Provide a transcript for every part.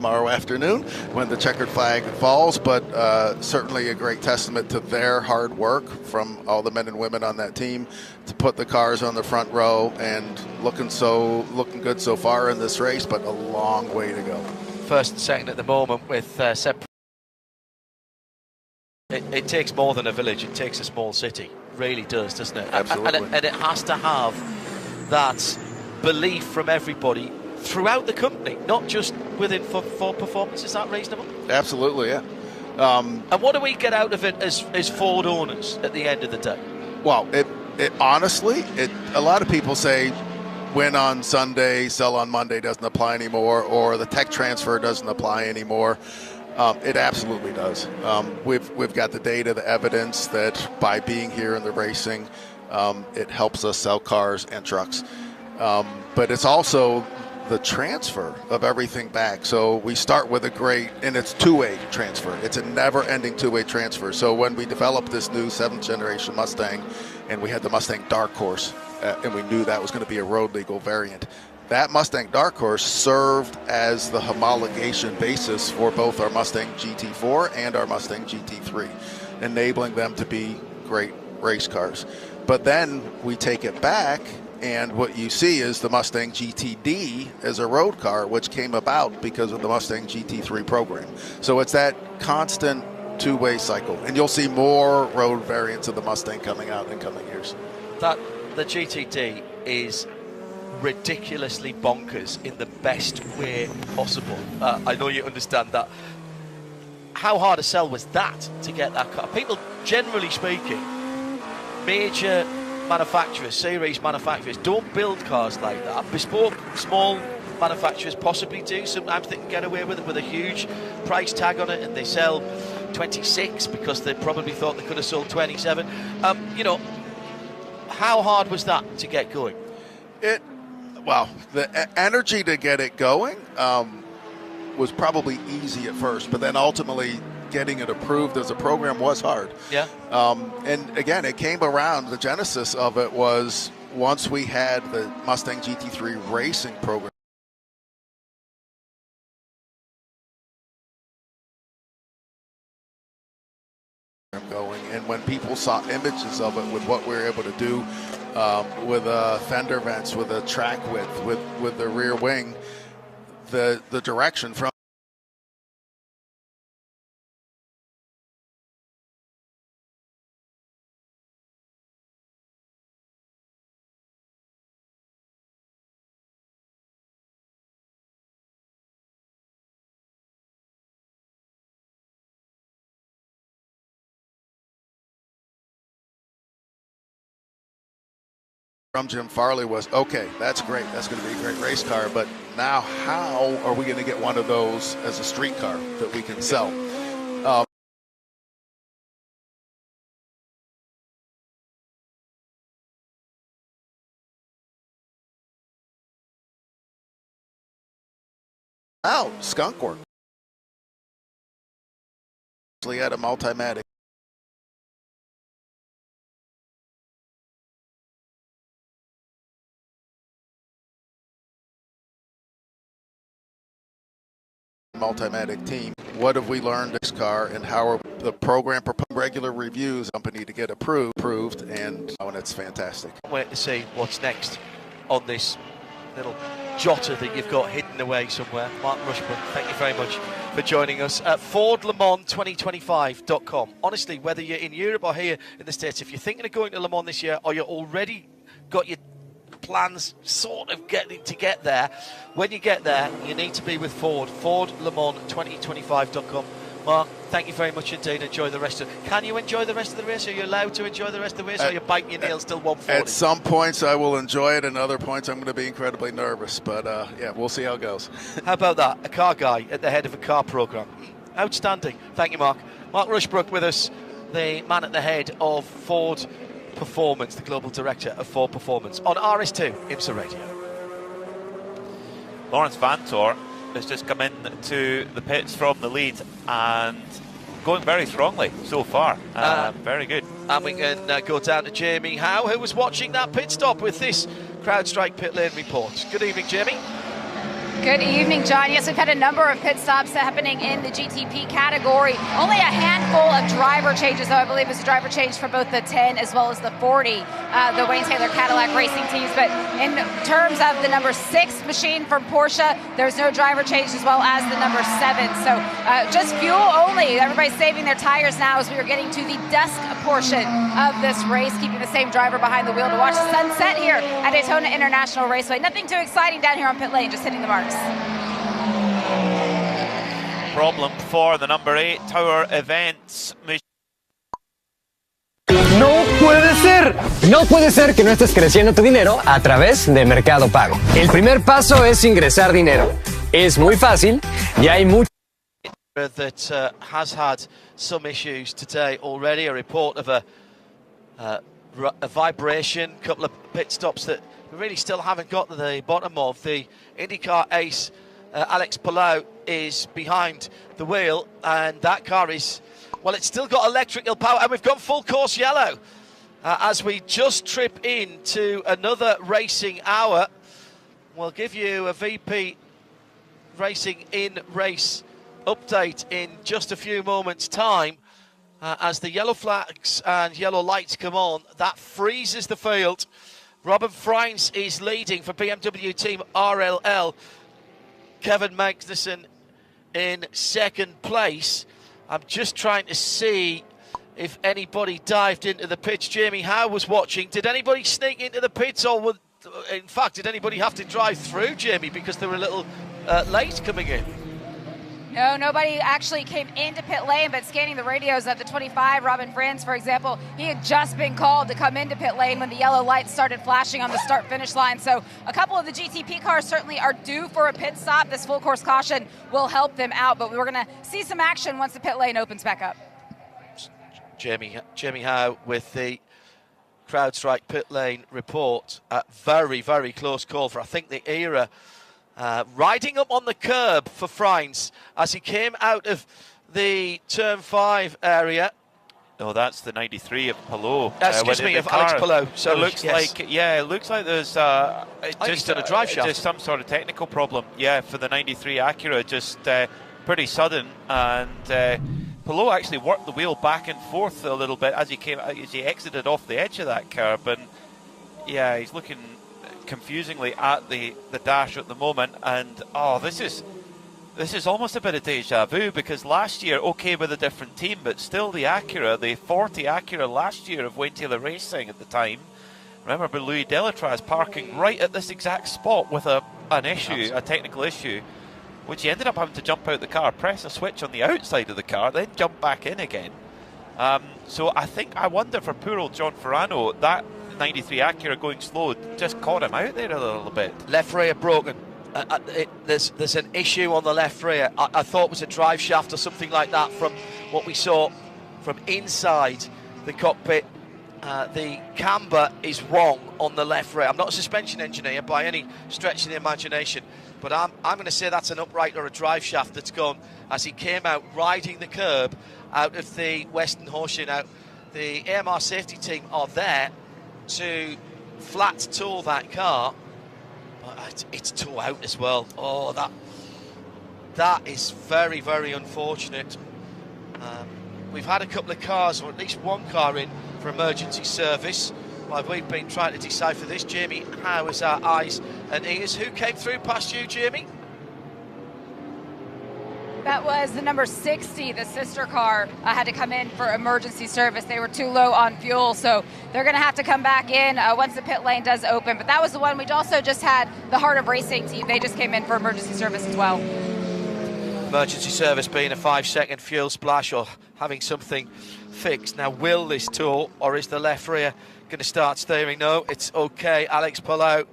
tomorrow afternoon when the checkered flag falls, but certainly a great testament to their hard work from all the men and women on that team to put the cars on the front row and looking good so far in this race, but a long way to go. First and second at the moment with Seb. It takes more than a village, it takes a small city. It really does, doesn't it? Absolutely. And it has to have that belief from everybody throughout the company, not just within Ford Performance. Is that reasonable? Absolutely, yeah. And what do we get out of it as Ford owners at the end of the day? Well, honestly, a lot of people say win on Sunday, sell on Monday doesn't apply anymore, or the tech transfer doesn't apply anymore. It absolutely does. We've got the data, the evidence that by being here in the racing, it helps us sell cars and trucks. But it's also the transfer of everything back. So we start with and it's two-way transfer. It's a never-ending two-way transfer. So when we developed this new 7th generation Mustang, and we had the Mustang Dark Horse, and we knew that was going to be a road legal variant, that Mustang Dark Horse served as the homologation basis for both our Mustang GT4 and our Mustang GT3, enabling them to be great race cars. But then we take it back, and what you see is the Mustang GTD as a road car, which came about because of the Mustang GT3 program. So it's that constant two-way cycle, and you'll see more road variants of the Mustang coming out in coming years. The GTD is ridiculously bonkers in the best way possible. I know you understand that. How hard a sell was that to get that car? People, generally speaking, major manufacturers, series manufacturers, don't build cars like that. Bespoke, small manufacturers possibly do. Sometimes they can get away with it with a huge price tag on it, and they sell 26 because they probably thought they could have sold 27. How hard was that to get going? The energy to get it going was probably easy at first, but then ultimately getting it approved as a program was hard. Yeah. And again, it came around, the genesis of it was once we had the Mustang GT3 racing program going, and when people saw images of it with what we were able to do with fender vents, with a track width, with the rear wing, the direction from Jim Farley was, okay, that's great, that's going to be a great race car, but now how are we going to get one of those as a street car that we can sell? Now, Skunk Works actually had a multimatic team. What have we learned this car, and how are the program regular reviews company to get approved, and it's fantastic. Wait to see what's next on this little jotter that you've got hidden away somewhere. Mark Rushbrook, thank you very much for joining us at FordLeMans2025.com. Honestly, whether you're in Europe or here in the States, if you're thinking of going to Le Mans this year, or you're already got your plans sort of get there, when you get there, you need to be with Ford. FordLeMans2025.com. Mark, thank you very much indeed. Enjoy the rest of it. Can you enjoy the rest of the race? Are you allowed to enjoy the rest of the race? Or are you biting your nails till 140? At some points I will enjoy it, and other points I'm going to be incredibly nervous. But yeah, we'll see how it goes. How about that? A car guy at the head of a car program. Outstanding. Thank you, Mark. Mark Rushbrook with us, the man at the head of Ford Performance, the global director of Ford Performance, on RS2 IMSA Radio. Lawrence Vantor has just come in to the pits from the lead and going very strongly so far. Very good. And we can go down to Jamie Howe, who was watching that pit stop with this CrowdStrike pit lane report. Good evening, Jamie. Good evening, John. Yes, we've had a number of pit stops happening in the GTP category. Only a handful of driver changes, though. I believe it's a driver change for both the 10 as well as the 40, the Wayne Taylor Cadillac racing teams. But in terms of the number 6 machine from Porsche, there's no driver change, as well as the number 7. So just fuel only. Everybody's saving their tires now as we are getting to the dusk portion of this race, keeping the same driver behind the wheel to watch the sunset here at Daytona International Raceway. Nothing too exciting down here on pit lane, just hitting the marks. Problem for the number 8 Tower Events. No puede ser. No puede ser que no estés creciendo tu dinero a través de Mercado Pago. El primer paso es ingresar dinero. Es muy fácil y hay mucho. That has had some issues today already. A report of a vibration, a couple of pit stops that we really still haven't got to the bottom of. The IndyCar ace, Alex Palou, is behind the wheel, and that car is, well, it's still got electrical power, and we've got full course yellow as we just trip into another racing hour. We'll give you a VP Racing in race update in just a few moments' time. As the yellow flags and yellow lights come on, that freezes the field. Robin Freins is leading for BMW Team RLL. Kevin Magnussen in second place. I'm just trying to see if anybody dived into the pits. Jamie Howe was watching. Did anybody sneak into the pits, or in fact, did anybody have to drive through, Jamie, because they were a little late coming in? No, nobody actually came into pit lane, but scanning the radios of the 25, Robin Friends, for example, he had just been called to come into pit lane when the yellow lights started flashing on the start-finish line. So a couple of the GTP cars certainly are due for a pit stop. This full course caution will help them out, but we're going to see some action once the pit lane opens back up. Jamie Howe with the CrowdStrike pit lane report. Very, very close call for, I think, the era. Riding up on the curb for Freins as he came out of the turn 5 area. Oh, that's the 93 of Palou. Excuse me, of Alex Palou. So it looks like, it looks like there's just done a drive shaft. Just some sort of technical problem. Yeah, for the 93 Acura, just pretty sudden, and Palou actually worked the wheel back and forth a little bit as he exited off the edge of that curb, and yeah, he's looking confusingly at the dash at the moment, and this is almost a bit of deja vu, because last year, okay, with a different team, but still the Acura, the 40 Acura last year of Wayne Taylor Racing at the time, remember Louis Delatraz parking right at this exact spot with an issue, a technical issue, which he ended up having to jump out the car, press a switch on the outside of the car, then jump back in again. So I wonder for poor old John Ferrano, that 93 Acura going slow just caught him out there a little bit. Left rear broken. There's an issue on the left rear. I thought it was a drive shaft or something like that from what we saw from inside the cockpit. The camber is wrong on the left rear. I'm not a suspension engineer by any stretch of the imagination, but I'm going to say that's an upright or a drive shaft that's gone as he came out riding the curb out of the Western Horseshoe. Now, the AMR safety team are there to flat tool that car, but it's tore out as well. Oh, that is very, very unfortunate. We've had a couple of cars, or at least one car, in for emergency service while we've been trying to decipher this. Jamie, how is our eyes and ears? Who came through past you, Jamie? That was the number 60, the sister car, had to come in for emergency service. They were too low on fuel, so they're going to have to come back in once the pit lane does open. But that was the one. We also just had the Heart of Racing team. They just came in for emergency service as well. Emergency service being a 5-second fuel splash or having something fixed. Now, will this tool, or is the left rear going to start steering? No, it's okay. Alex Palou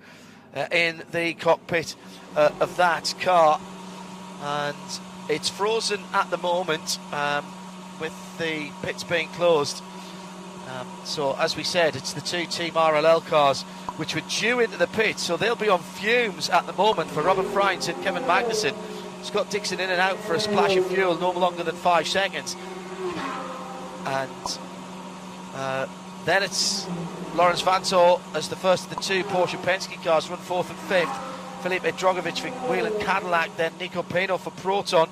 in the cockpit of that car, and it's frozen at the moment with the pits being closed. So, as we said, it's the two Team RLL cars which were due into the pits, so they'll be on fumes at the moment for Robin Freins and Kevin Magnussen. Scott Dixon in and out for a splash of fuel, no longer than 5 seconds. And then it's Lawrence Vanthoor as the first of the two Porsche Penske cars, run 4th and 5th. Felipe Drogovic for Whelen Cadillac, then Nico Pino for Proton,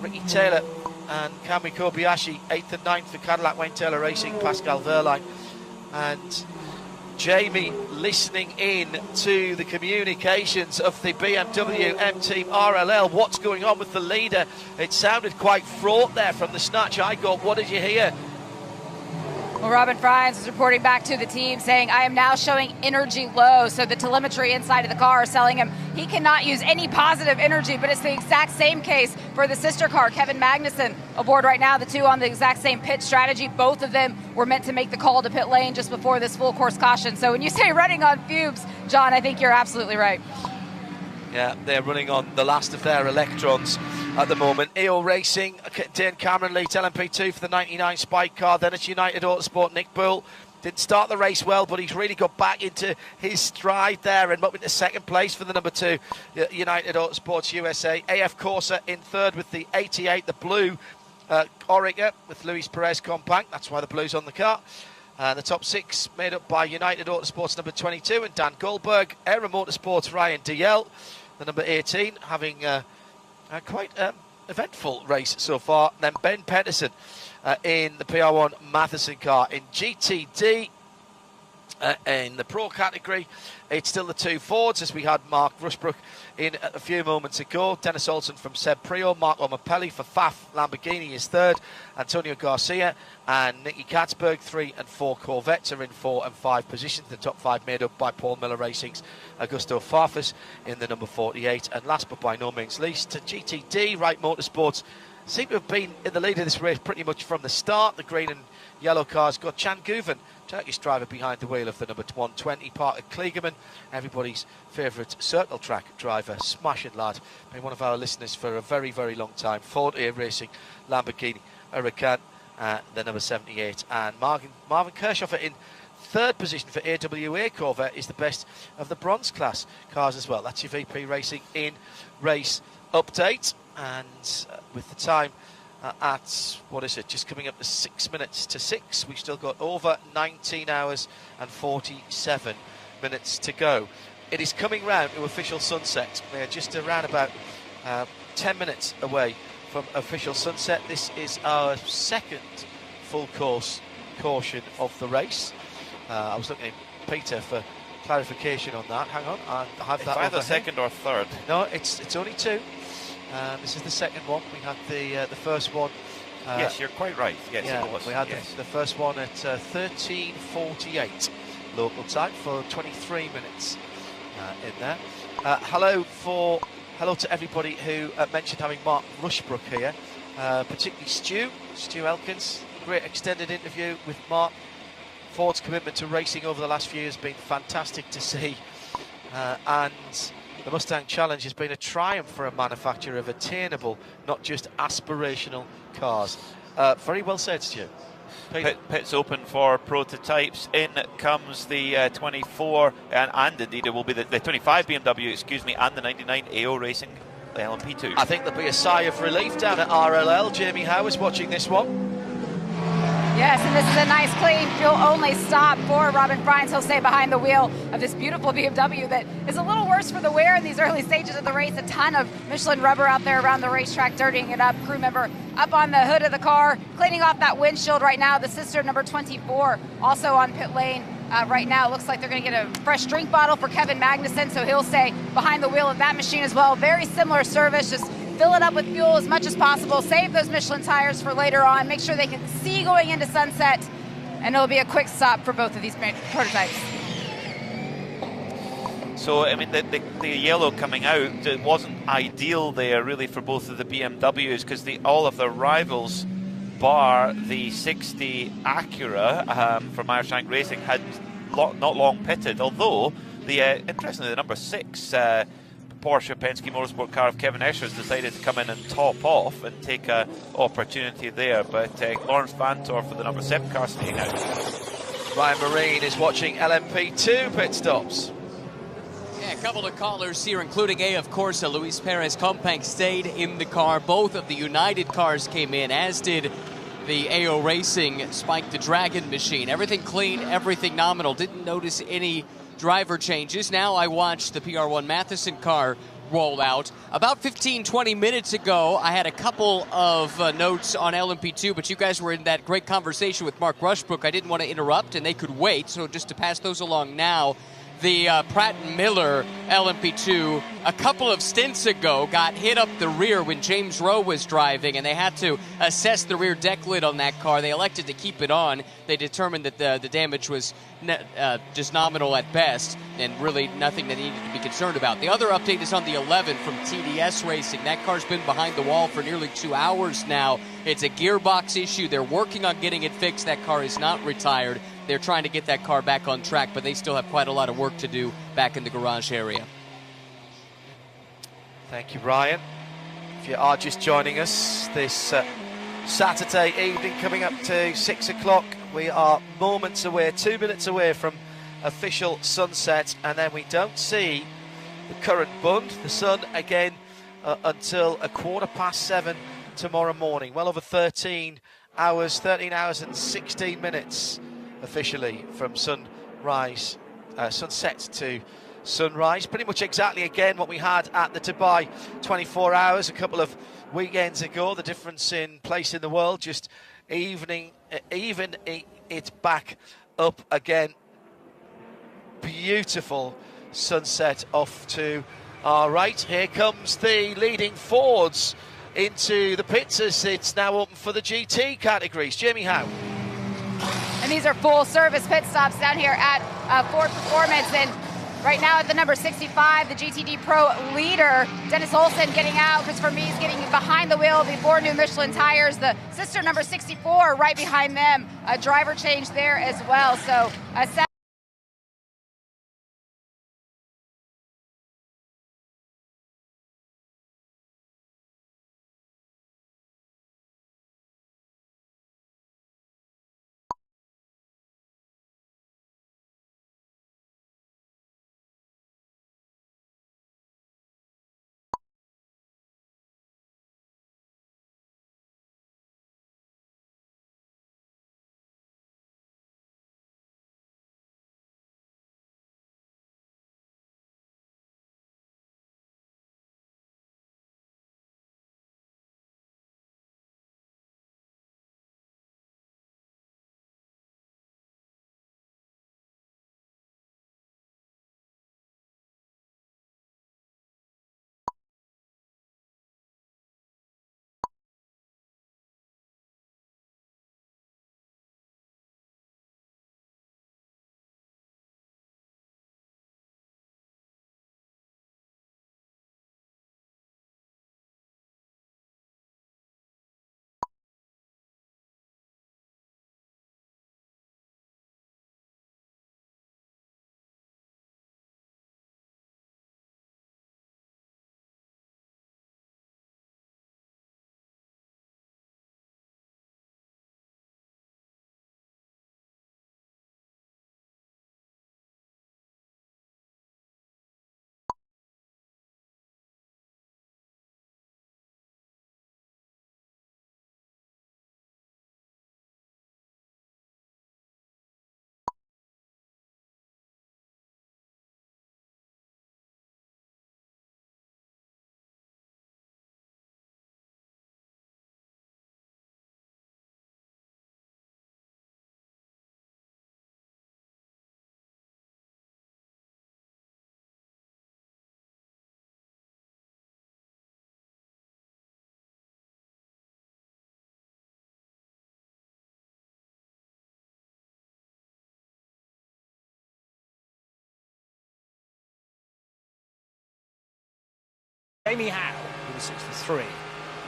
Ricky Taylor and Kamui Kobayashi 8th and 9th for Cadillac Wayne Taylor Racing, Pascal Verline, and Jamie listening in to the communications of the BMW M Team RLL. What's going on with the leader? It sounded quite fraught there from the snatch I got. What did you hear? Well, Robin Fryans is reporting back to the team saying, I am now showing energy low. So the telemetry inside of the car is telling him he cannot use any positive energy, but it's the exact same case for the sister car, Kevin Magnussen, aboard right now. The two on the exact same pit strategy. Both of them were meant to make the call to pit lane just before this full course caution. So when you say running on fumes, John, I think you're absolutely right. Yeah, they're running on the last of their electrons at the moment. EO Racing, Dane Cameron leads LMP2 for the 99 Spike car. Then it's United Autosport. Nick Bull didn't start the race well, but he's really got back into his stride there and up into second place for the number 2 United Autosports USA. AF Corsa in third with the 88, the blue Orica with Luis Perez Compact. That's why the blue's on the car. The top 6 made up by United Autosports number 22 and Dan Goldberg. Aero Motorsports Ryan DL, the number 18, having a quite eventful race so far. Then Ben Pedersen in the PR1 Matheson car. In GTD, in the Pro category, it's still the 2 Fords, as we had Mark Rushbrook in a few moments ago. Dennis Olsen from Seb Prio, Marco Mappelli for Pfaff Lamborghini is third, Antonio Garcia and Nicky Katzberg. 3 and 4 Corvettes are in 4 and 5 positions. The top 5 made up by Paul Miller Racing's Augusto Farfus in the number 48. And last but by no means least, GTD, Wright Motorsports seem to have been in the lead of this race pretty much from the start. The green and yellow cars got Can Guven, Turkish driver, behind the wheel of the number 120, Parker Kligerman, everybody's favourite circle track driver, smashing lad, been one of our listeners for a very, very long time. Ford Air Racing Lamborghini Huracan, the number 78, and Marvin Kirchhofer in third position for AWA Corvette is the best of the bronze class cars as well. That's your VP Racing in race update, and with the time at, what is it, just coming up to 6 minutes to 6. We've still got over 19 hours and 47 minutes to go. It is coming round to official sunset. We're just around about 10 minutes away from official sunset. This is our second full course caution of the race. I was looking at Peter for clarification on that. Hang on, I have that. It's either second or third. No, it's only 2. This is the second one. We had the first one. Yes, you're quite right. Yes, yeah, it was. We had yes. the first one at 13:48 local time for 23 minutes in there. Hello to everybody who mentioned having Mark Rushbrook here, particularly Stu Elkins. Great extended interview with Mark. Ford's commitment to racing over the last few years has been fantastic to see, and the Mustang Challenge has been a triumph for a manufacturer of attainable, not just aspirational cars. Very well said, Stu. Pits open for prototypes. In comes the 24, and indeed it will be the 25 BMW, excuse me, and the 99 AO Racing LMP2. I think there'll be a sigh of relief down at RLL. Jamie Howe is watching this one. Yes, and this is a nice, clean, fuel-only stop for Robin Fryans. He'll stay behind the wheel of this beautiful BMW that is a little worse for the wear in these early stages of the race. A ton of Michelin rubber out there around the racetrack, dirtying it up. Crew member up on the hood of the car, cleaning off that windshield right now. The sister, number 24, also on pit lane right now. Looks like they're going to get a fresh drink bottle for Kevin Magnussen, so he'll stay behind the wheel of that machine as well. Very similar service, just fill it up with fuel as much as possible, save those Michelin tires for later on, make sure they can see going into sunset, and it'll be a quick stop for both of these prototypes. So, I mean, the yellow coming out, it wasn't ideal there really for both of the BMWs, because all of their rivals, bar the 60 Acura from Irish Tank Racing, had not long pitted, although interestingly the number 6 Porsche Penske Motorsport car of Kevin Escher's decided to come in and top off and take an opportunity there, but Lawrence Vantor for the number 7 car staying out. Ryan Marine is watching LMP2 pit stops. Yeah, a couple of callers here, including AF Corsa. Luis Perez Compact stayed in the car. Both of the United cars came in, as did the AO Racing Spike the Dragon machine. Everything clean, everything nominal. Didn't notice any driver changes. Now I watched the PR1 Matheson car roll out. About 15-20 minutes ago, I had a couple of notes on LMP2, but you guys were in that great conversation with Mark Rushbrook. I didn't want to interrupt, and they could wait, so just to pass those along now. The Pratt & Miller LMP2 a couple of stints ago got hit up the rear when James Rowe was driving, and they had to assess the rear deck lid on that car. They elected to keep it on. They determined that the damage was just nominal at best and really nothing that needed to be concerned about. The other update is on the 11 from TDS Racing. That car's been behind the wall for nearly 2 hours now. It's a gearbox issue. They're working on getting it fixed. That car is not retired. They're trying to get that car back on track, but they still have quite a lot of work to do back in the garage area. Thank you, Ryan. If you are just joining us this Saturday evening, coming up to 6 o'clock, we are moments away, 2 minutes away from official sunset, and then we don't see the current bund, the sun, again until 7:15 tomorrow morning. Well over 13 hours and 16 minutes officially from sunset to sunrise. Pretty much exactly again what we had at the Dubai 24 hours a couple of weekends ago. The difference in place in the world, just even it back up again. Beautiful sunset off to our right. Here comes the leading Fords into the pits as it's now open for the GT categories. Jamie Howe. And these are full service pit stops down here at Ford Performance. And right now at the number 65, the GTD Pro leader, Dennis Olsen, getting out. Christopher Mees getting behind the wheel before new Michelin tires. The sister number 64 right behind them. A driver change there as well. So Jamie Howe with the 63,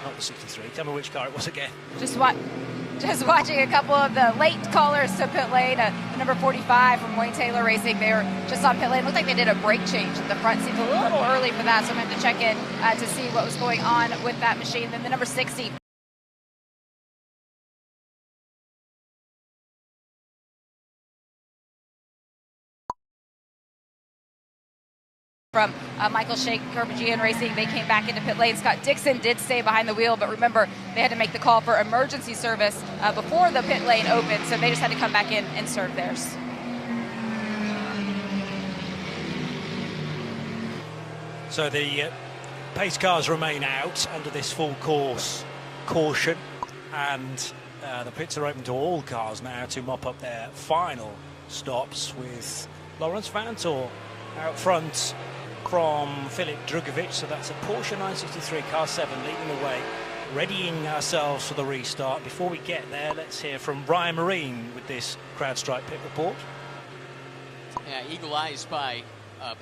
not the 63. Tell me which car it was again. just watching a couple of the late callers to pit lane. Number 45 from Wayne Taylor Racing. They were just on pit lane. Looked like they did a brake change at the front. Seems a little early for that, so I'm going to have to check in to see what was going on with that machine. Then the number 60. From Michael Shake, Kerbagian Racing, they came back into pit lane. Scott Dixon did stay behind the wheel, but remember, they had to make the call for emergency service before the pit lane opened, so they just had to come back in and serve theirs. So the pace cars remain out under this full course caution, and the pits are open to all cars now to mop up their final stops, with Lawrence Vantor out front from Filip Drugovic. So that's a Porsche 963 car 7 leading the way, readying ourselves for the restart. Before we get there, let's hear from Ryan Marine with this CrowdStrike pit report. Yeah, eagle eyes by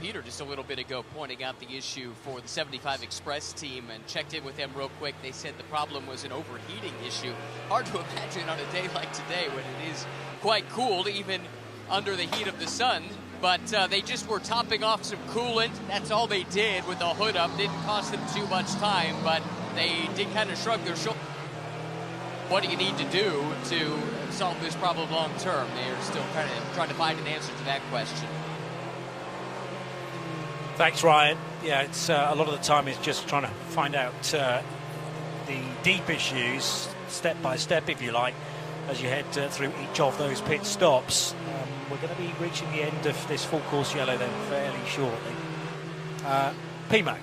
Peter just a little bit ago, pointing out the issue for the 75 Express team, and checked in with them real quick. They said the problem was an overheating issue. Hard to imagine on a day like today when it is quite cool, even under the heat of the sun. But they just were topping off some coolant. That's all they did with the hood up. Didn't cost them too much time, but they did kind of shrug their shoulders. What do you need to do to solve this problem long term? They're still trying to find an answer to that question. Thanks, Ryan. Yeah, it's a lot of the time is just trying to find out the deep issues, step by step, if you like, as you head through each of those pit stops. We're going to be reaching the end of this full course yellow then fairly shortly. PMAC.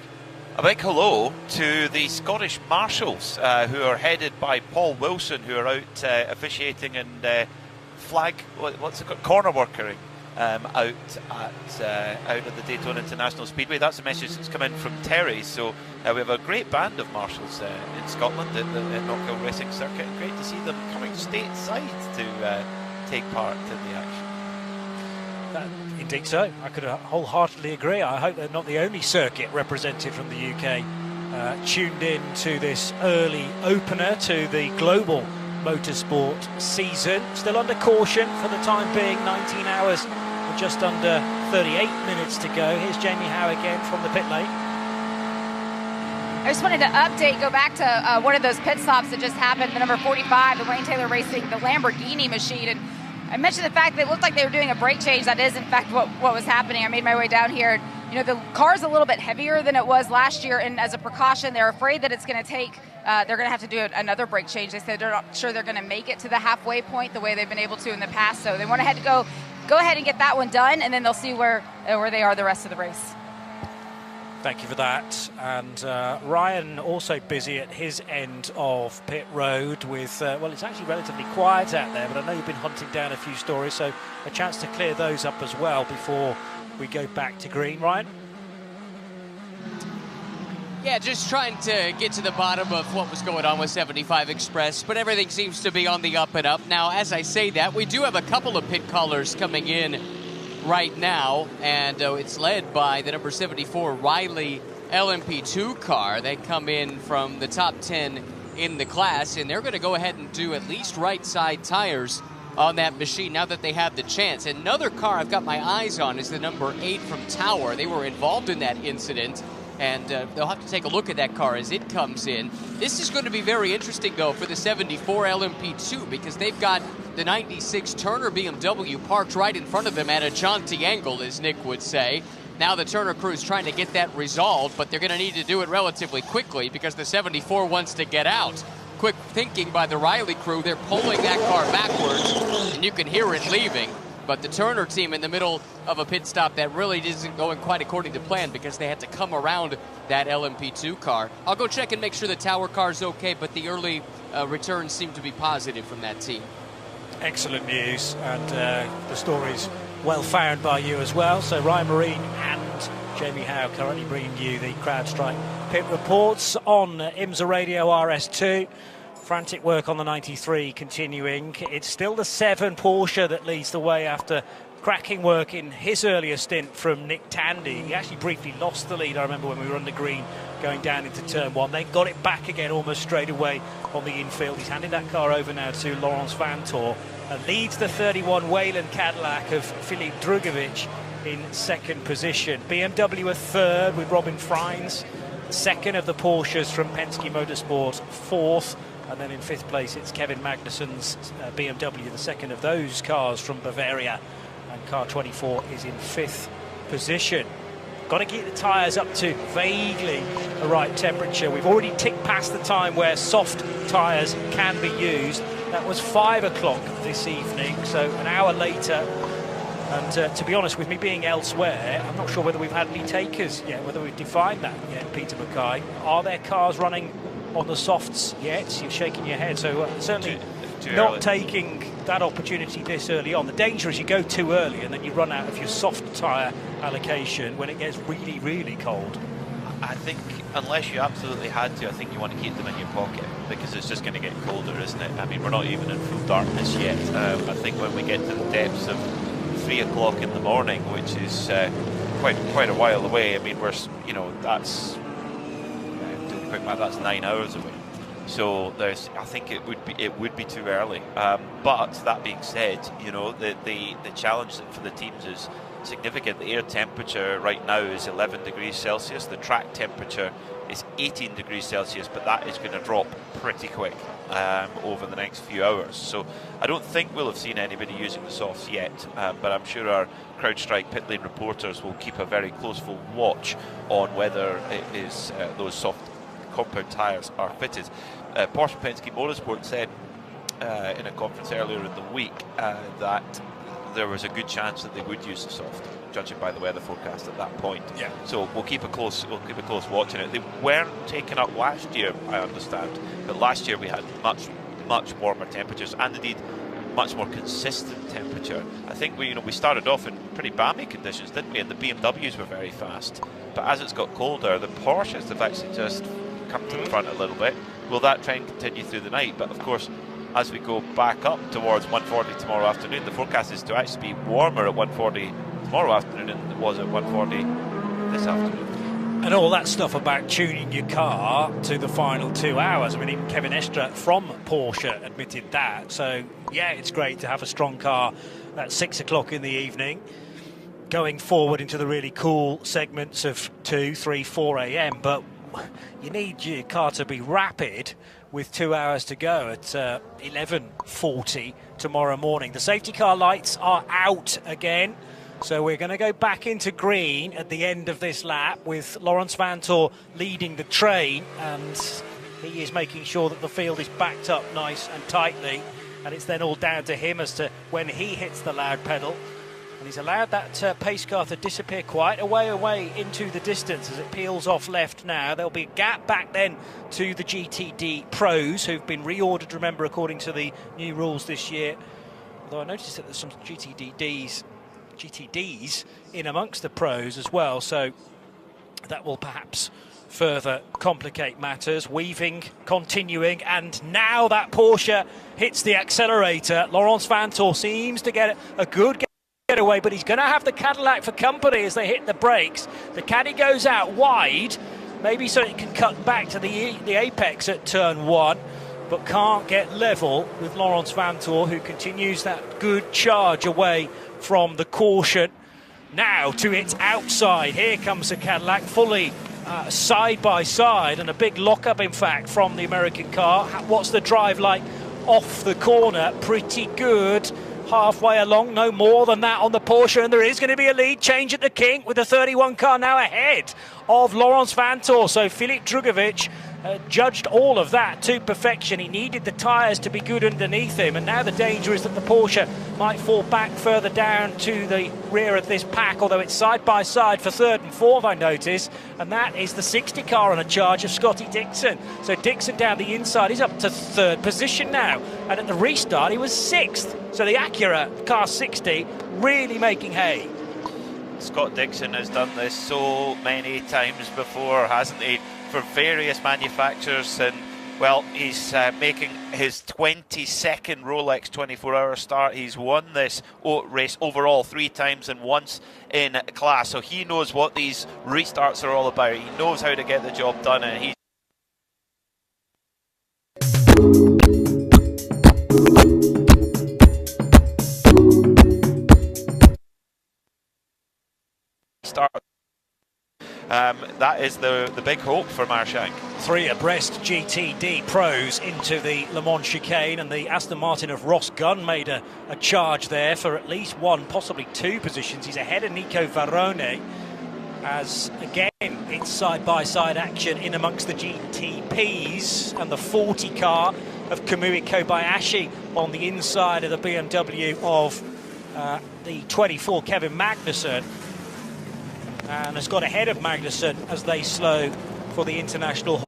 A big hello to the Scottish Marshals, who are headed by Paul Wilson, who are out officiating and what's it called, corner workering out at the Daytona International Speedway. That's a message that's come in from Terry. So we have a great band of marshals in Scotland at the Knockhill Racing Circuit. Great to see them coming stateside to take part in the action. Indeed so. I could wholeheartedly agree. I hope they're not the only circuit represented from the UK tuned in to this early opener to the global motorsport season. Still under caution for the time being, 19 hours and just under 38 minutes to go. Here's Jamie Howe again from the pit lane. I just wanted to go back to one of those pit stops that just happened, the number 45, the Wayne Taylor Racing, the Lamborghini machine. And I mentioned the fact that it looked like they were doing a brake change. That is, in fact, what was happening. I made my way down here. You know, the car's a little bit heavier than it was last year, and as a precaution, they're afraid that it's going to take, they're going to have to do another brake change. They said they're not sure they're going to make it to the halfway point the way they've been able to in the past. So they want to go ahead and get that one done, and then they'll see where they are the rest of the race. Thank you for that. And Ryan also busy at his end of pit road with, well, it's actually relatively quiet out there, but I know you've been hunting down a few stories, so a chance to clear those up as well before we go back to green. Ryan? Yeah, just trying to get to the bottom of what was going on with 75 Express, but everything seems to be on the up and up. Now, as I say that, we do have a couple of pit callers coming in right now, and it's led by the number 74 Riley LMP2 car. They come in from the top 10 in the class, and they're going to go ahead and do at least right side tires on that machine now that they have the chance. Another car I've got my eyes on is the number 8 from Tower. They were involved in that incident, and they'll have to take a look at that car as it comes in. This is going to be very interesting, though, for the 74 LMP2, because they've got the 96 Turner BMW parked right in front of them at a jaunty angle, as Nick would say. Now the Turner crew is trying to get that resolved, but they're going to need to do it relatively quickly because the 74 wants to get out. Quick thinking by the Riley crew, they're pulling that car backwards, and you can hear it leaving. But the Turner team in the middle of a pit stop that really isn't going quite according to plan because they had to come around that LMP2 car. I'll go check and make sure the Tower car's okay, but the early returns seem to be positive from that team. Excellent news, and the story's well found by you as well. So Ryan Marine and Jamie Howe currently bringing you the CrowdStrike pit reports on IMSA Radio RS2. Frantic work on the 93 continuing. It's still the 7 Porsche that leads the way after cracking work in his earlier stint from Nick Tandy. He actually briefly lost the lead, I remember, when we were under green going down into turn 1. Then got it back again almost straight away on the infield. He's handed that car over now to Lawrence Vantor and leads the 31 Wayland Cadillac of Filip Drugovic in second position. BMW a third with Robin Freins, second of the Porsches from Penske Motorsport, fourth. And then in fifth place, it's Kevin Magnussen's BMW, the second of those cars from Bavaria. And car 24 is in fifth position. Got to keep the tyres up to vaguely the right temperature. We've already ticked past the time where soft tyres can be used. That was 5 o'clock this evening, so an hour later. And to be honest, with me being elsewhere, I'm not sure whether we've had any takers yet, whether we've defined that yet, Peter Mackay. Are there cars running on the softs yet? You're shaking your head, so certainly too not early. taking that opportunity this early on. The danger is you go too early and then you run out of your soft tyre allocation when it gets really, really cold. I think unless you absolutely had to, I think you want to keep them in your pocket because it's just going to get colder, isn't it? I mean, we're not even in full darkness yet. I think when we get to the depths of 3 o'clock in the morning, which is quite a while away. I mean, that's doing quick math, that's 9 hours away. So I think it would be too early. But that being said, the challenge for the teams is significant. The air temperature right now is 11 degrees Celsius. The track temperature is 18 degrees Celsius, but that is going to drop pretty quick over the next few hours. So I don't think we'll have seen anybody using the softs yet, but I'm sure our CrowdStrike pit lane reporters will keep a very close full watch on whether it is those soft compound tyres are fitted. Porsche Penske Motorsport said in a conference earlier in the week that there was a good chance that they would use the soft, judging by the weather forecast at that point. Yeah. So we'll keep a close watch on it. They weren't taken up last year, I understand, but last year we had much warmer temperatures and indeed much more consistent temperature. I think we started off in pretty balmy conditions, didn't we? And the BMWs were very fast, but as it's got colder, the Porsches have actually just come to the front a little bit. Will that trend continue through the night? But of course, as we go back up towards 1:40 tomorrow afternoon, the forecast is to actually be warmer at 1:40 tomorrow afternoon than it was at 1:40 this afternoon. And all that stuff about tuning your car to the final 2 hours. I mean, even Kevin Estre from Porsche admitted that. So, yeah, it's great to have a strong car at 6 o'clock in the evening, going forward into the really cool segments of 2, 3, 4 a.m. But you need your car to be rapid with 2 hours to go at 11:40 tomorrow morning. The safety car lights are out again, so we're going to go back into green at the end of this lap with Laurens Vanthoor leading the train, and he is making sure that the field is backed up nice and tightly, and it's then all down to him as to when he hits the loud pedal. And he's allowed that pace car to disappear quite a way away into the distance as it peels off left now. There'll be a gap back then to the GTD Pros, who've been reordered, remember, according to the new rules this year. Although I noticed that there's some GTDs in amongst the Pros as well, so that will perhaps further complicate matters. Weaving, continuing, and now that Porsche hits the accelerator. Laurens Vanthoor seems to get a good away, but he's going to have the Cadillac for company as they hit the brakes. The Caddy goes out wide, maybe so it can cut back to the apex at turn 1, but can't get level with Laurens Vanthoor, who continues that good charge away from the caution. Now to its outside, here comes the Cadillac fully side by side, and a big lock-up in fact from the American car. What's the drive like off the corner? Pretty good. Halfway along, no more than that on the Porsche, and there is going to be a lead change at the kink with the 31 car now ahead of Laurens Vanthoor. So Filip Drugovich judged all of that to perfection. He needed the tyres to be good underneath him, and now the danger is that the Porsche might fall back further down to the rear of this pack, although it's side by side for third and fourth, I notice, and that is the 60 car on a charge of Scotty Dixon. So Dixon down the inside, he's up to third position now, and at the restart he was sixth. So the Acura car 60 really making hay. Scott Dixon has done this so many times before, hasn't he, for various manufacturers, and well, he's making his 22nd Rolex 24-hour start. He's won this race overall 3 times and once in class, so he knows what these restarts are all about. He knows how to get the job done, and he's that is the big hope for Marshank. 3 abreast GTD Pros into the Le Mans chicane, and the Aston Martin of Ross Gunn made a charge there for at least 1, possibly 2 positions. He's ahead of Nico Varrone, as again it's side-by-side action in amongst the GTPs, and the 40 car of Kamui Kobayashi on the inside of the BMW of the 24, Kevin Magnussen, and has got ahead of Magnussen as they slow for the international.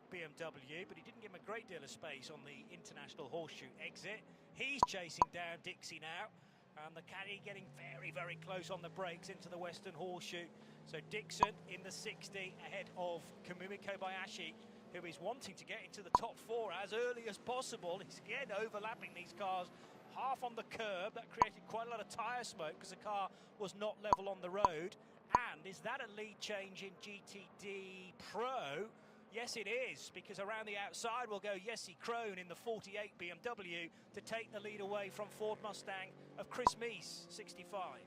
BMW, but he didn't give him a great deal of space on the international horseshoe exit. He's chasing down Dixie now, and the caddy getting very, very close on the brakes into the Western Horseshoe. So Dixon in the 60 ahead of Kamui Kobayashi, who is wanting to get into the top 4 as early as possible. He's again overlapping these cars half on the curb. That created quite a lot of tyre smoke because the car was not level on the road. And is that a lead change in GTD Pro? Yes, it is, because around the outside will go Jesse Krohn in the 48 BMW to take the lead away from Ford Mustang of Chris Meese, 65.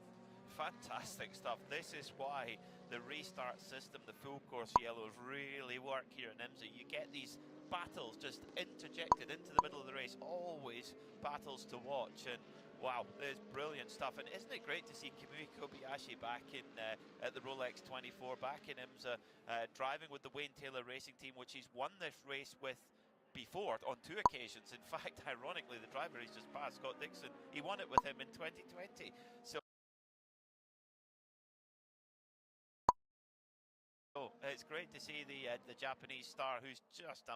Fantastic stuff. This is why the restart system, the full course yellows really work here in IMSA. You get these battles just interjected into the middle of the race, always battles to watch, and wow, there's brilliant stuff. And isn't it great to see Kamui Kobayashi back in at the Rolex 24, back in IMSA, driving with the Wayne Taylor Racing Team, which he's won this race with before on 2 occasions. In fact, ironically, the driver he's just passed, Scott Dixon, he won it with him in 2020. So it's great to see the Japanese star, who's just a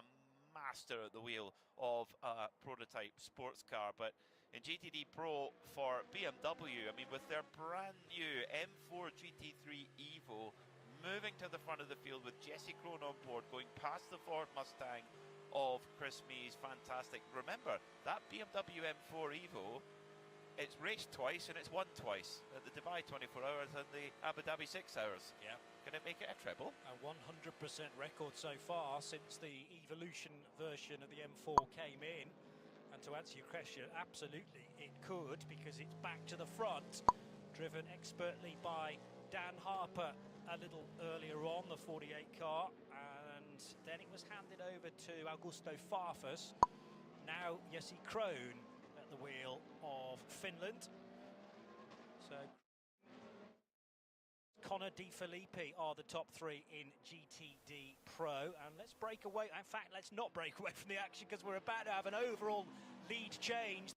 master at the wheel of a prototype sports car. But in GTD Pro for BMW, I mean, with their brand new M4 GT3 Evo moving to the front of the field with Jesse Krohn on board, going past the Ford Mustang of Chris Meese, fantastic. Remember, that BMW M4 Evo, it's raced twice and it's won twice, at the Dubai 24 hours and the Abu Dhabi 6 hours. Yeah. Can it make it a treble? A 100% record so far since the Evolution version of the M4 came in. And to answer your question, absolutely it could, because it's back to the front, driven expertly by Dan Harper a little earlier on, the 48 car, and then it was handed over to Augusto Farfus. Now Jesse Krohn at the wheel of Finland. So Connor Di Filippi are the top 3 in GTD Pro. And let's break away. In fact, let's not break away from the action, because we're about to have an overall lead change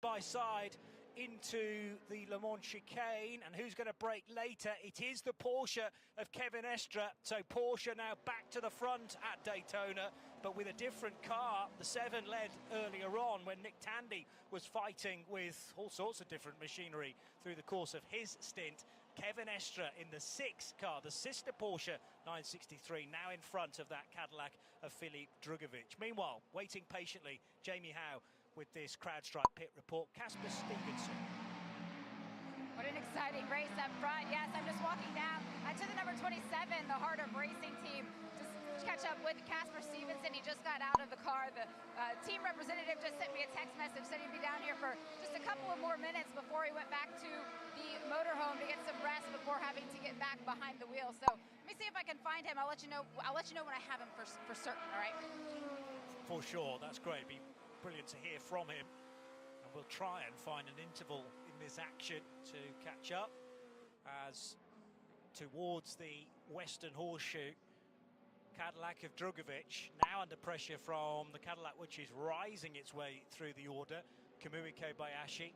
by side into the Le Mans chicane. And who's going to break later? It is the Porsche of Kevin Estre. So Porsche now back to the front at Daytona, but with a different car. The 7 led earlier on when Nick Tandy was fighting with all sorts of different machinery through the course of his stint. Kevin Estre in the 6 car, the sister Porsche 963, now in front of that Cadillac of Filip Drugovich. Meanwhile, waiting patiently, Jamie Howe with this CrowdStrike pit report. Casper Stevenson. What an exciting race up front. Yes, I'm just walking down to the number 27, the Heart of Racing team, just to catch up with Casper Stevenson. He just got out of the car. The team representative just sent me a text message, said he'd be down here for just a couple of more minutes before he went back to the motorhome to get some rest before having to get back behind the wheel. So let me see if I can find him. I'll let you know when I have him for certain, all right? For sure, that's great. It'd be brilliant to hear from him. And we'll try and find an interval in this action to catch up. as towards the Western Horseshoe, Cadillac of Drugovich now under pressure from the Cadillac, which is rising its way through the order. Kamui Kobayashi.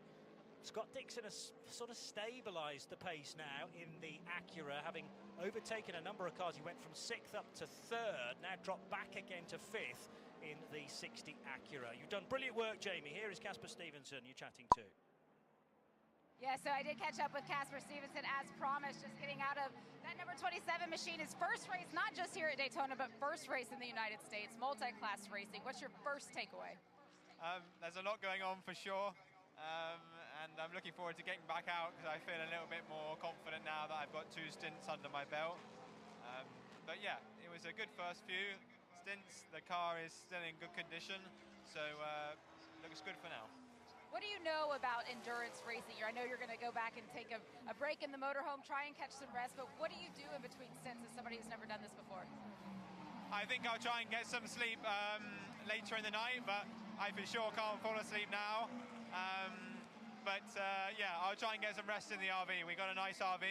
Scott Dixon has sort of stabilised the pace now in the Acura, having overtaken a number of cars. He went from 6th up to 3rd, now dropped back again to 5th in the 60 Acura. You've done brilliant work, Jamie. Here is Casper Stevenson you're chatting to. Yeah, so I did catch up with Casper Stevenson as promised, just getting out of that number 27 machine. His first race, not just here at Daytona, but first race in the United States, multi-class racing. What's your first takeaway? There's a lot going on for sure. And I'm looking forward to getting back out because I feel a little bit more confident now that I've got 2 stints under my belt. But yeah, it was a good first few stints. The car is still in good condition, so looks good for now. What do you know about endurance racing? I know you're going to go back and take a break in the motorhome, try and catch some rest, but what do you do in between stints as somebody who's never done this before? I think I'll try and get some sleep later in the night, but I for sure can't fall asleep now. Yeah, I'll try and get some rest in the RV. We got a nice RV.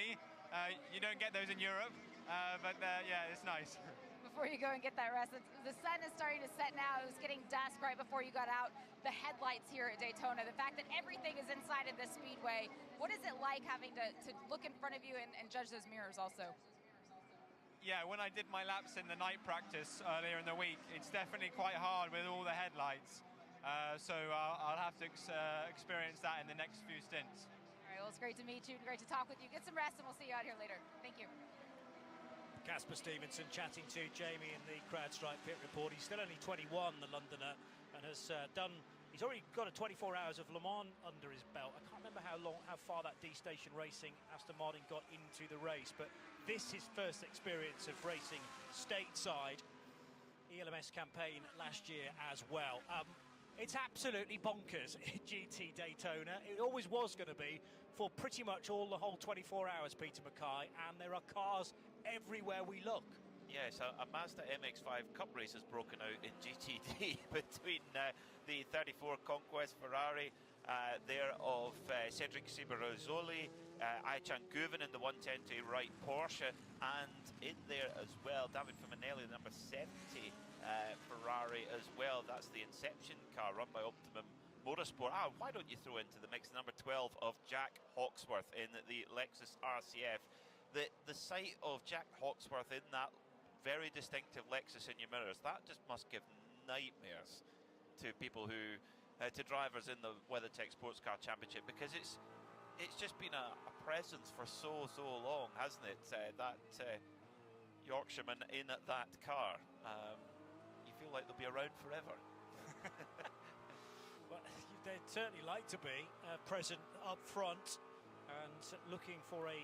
You don't get those in Europe, yeah, it's nice. Before you go and get that rest, the sun is starting to set now. It was getting dusk right before you got out. The headlights here at Daytona, the fact that everything is inside of this speedway, what is it like having to look in front of you and judge those mirrors also? Yeah, when I did my laps in the night practice earlier in the week, it's definitely quite hard with all the headlights. So I'll have to experience that in the next few stints. All right, well, it's great to meet you and great to talk with you. Get some rest, and we'll see you out here later. Thank you. Casper Stevenson chatting to Jamie in the CrowdStrike pit report. He's still only 21, the Londoner, and has he's already got a 24 hours of Le Mans under his belt. I can't remember how far that D-Station Racing Aston Martin got into the race, but this is his first experience of racing stateside. ELMS campaign last year as well. It's absolutely bonkers at GT Daytona. It always was going to be for pretty much the whole 24 hours, Peter Mackay, and there are cars everywhere we look. Yes, a Mazda MX-5 Cup race has broken out in GTD between the 34 Conquest Ferrari there of Cedric Cibarazoli, Aichan Guven in the 110 to right Porsche, and in there as well David Fuminelli, the number 70 Ferrari as well. That's the Inception car run by Optimum Motorsport. Why don't you throw into the mix number 12 of Jack Hawksworth in the Lexus RCF. The sight of Jack Hawksworth in that very distinctive Lexus in your mirrors, that just must give nightmares to people who to drivers in the WeatherTech Sports Car Championship, because it's just been a presence for so long, hasn't it? That Yorkshireman in that car. You feel like they'll be around forever. Well, they'd certainly like to be present up front and looking for a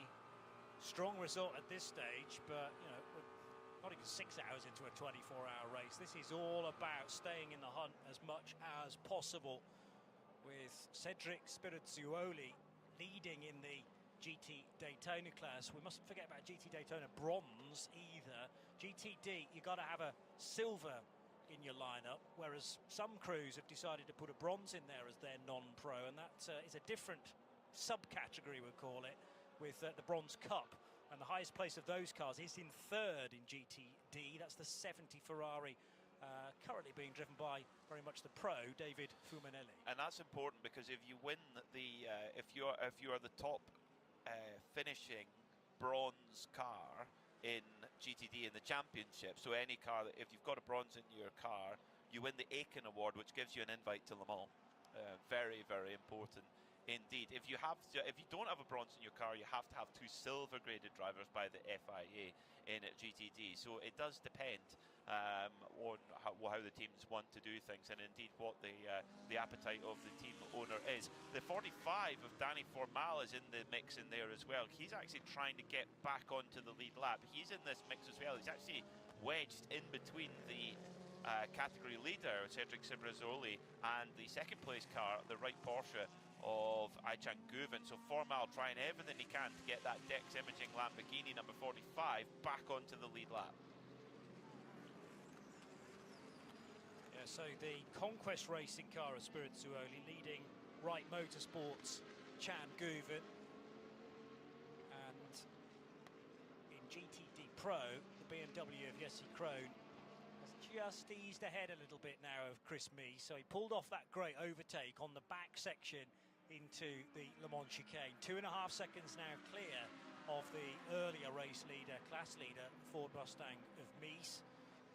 strong result at this stage, but we're not even 6 hours into a 24-hour race. This is all about staying in the hunt as much as possible, with Cedric Spirazzuoli leading in the GT Daytona class. We mustn't forget about GT Daytona bronze either. GTD, you've got to have a silver in your lineup, whereas some crews have decided to put a bronze in there as their non-pro, and that is a different subcategory, we'll call it, with the Bronze Cup. And the highest place of those cars is in 3rd in GTD. That's the 70 Ferrari, currently being driven by very much the pro David Fuminelli. And that's important, because if you win the if you are the top finishing bronze car in GTD in the championship, so any car that, if you've got a bronze in your car, you win the Aiken Award, which gives you an invite to Le Mans. Very, very important indeed. If you don't have a bronze in your car, you have to have 2 silver graded drivers by the FIA in GTD. So it does depend on how the teams want to do things, and indeed what the appetite of the team owner is. The 45 of Danny Formal is in the mix in there as well. He's actually trying to get back onto the lead lap. He's in this mix as well. He's actually wedged in between the category leader, Cedric Cibrazzoli, and the second place car, the right Porsche of Aichan Guven. So Formal trying everything he can to get that Dex Imaging Lamborghini number 45 back onto the lead lap. Yeah, so the Conquest Racing car of Spirazzuoli leading Wright Motorsports' Chan Guven. And Krohn, the BMW of Jesse Krohn, has just eased ahead a little bit now of Chris Mies. So he pulled off that great overtake on the back section into the Le Mans chicane. 2.5 seconds now clear of the earlier race leader, class leader, Ford Mustang of Mies.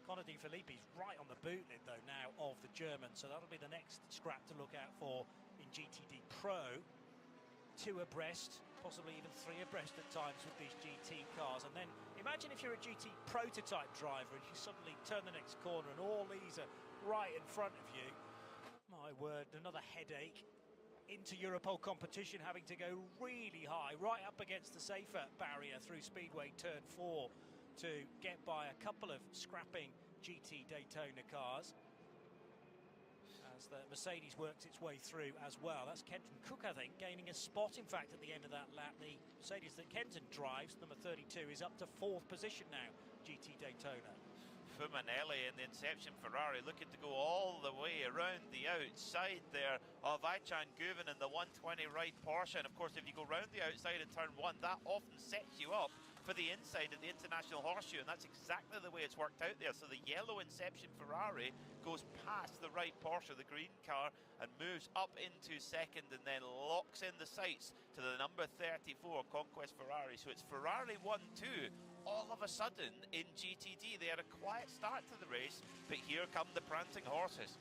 Conor De Filippi's right on the bootlid though now of the German, so that'll be the next scrap to look out for in GTD Pro. 2 abreast, possibly even 3 abreast at times with these GT cars. And then imagine if you're a GT prototype driver and you suddenly turn the next corner and all these are right in front of you. My word, another headache. Into Europole competition, having to go really high, right up against the safer barrier through Speedway Turn 4 to get by a couple of scrapping GT Daytona cars. As the Mercedes works its way through as well. That's Kenton Cook, I think, gaining a spot, in fact, at the end of that lap. The Mercedes that Kenton drives, number 32, is up to 4th position now, GT Daytona. Fumanelli in the Inception Ferrari looking to go all the way around the outside there of Aychan Guven in the 120 right Porsche. And of course, if you go round the outside of turn 1, that often sets you up for the inside of the International Horseshoe, and that's exactly the way it's worked out there. So the yellow Inception Ferrari goes past the right Porsche, the green car, and moves up into second and then locks in the sights to the number 34 Conquest Ferrari. So it's Ferrari 1-2 all of a sudden in GTD. They had a quiet start to the race, but here come the prancing horses.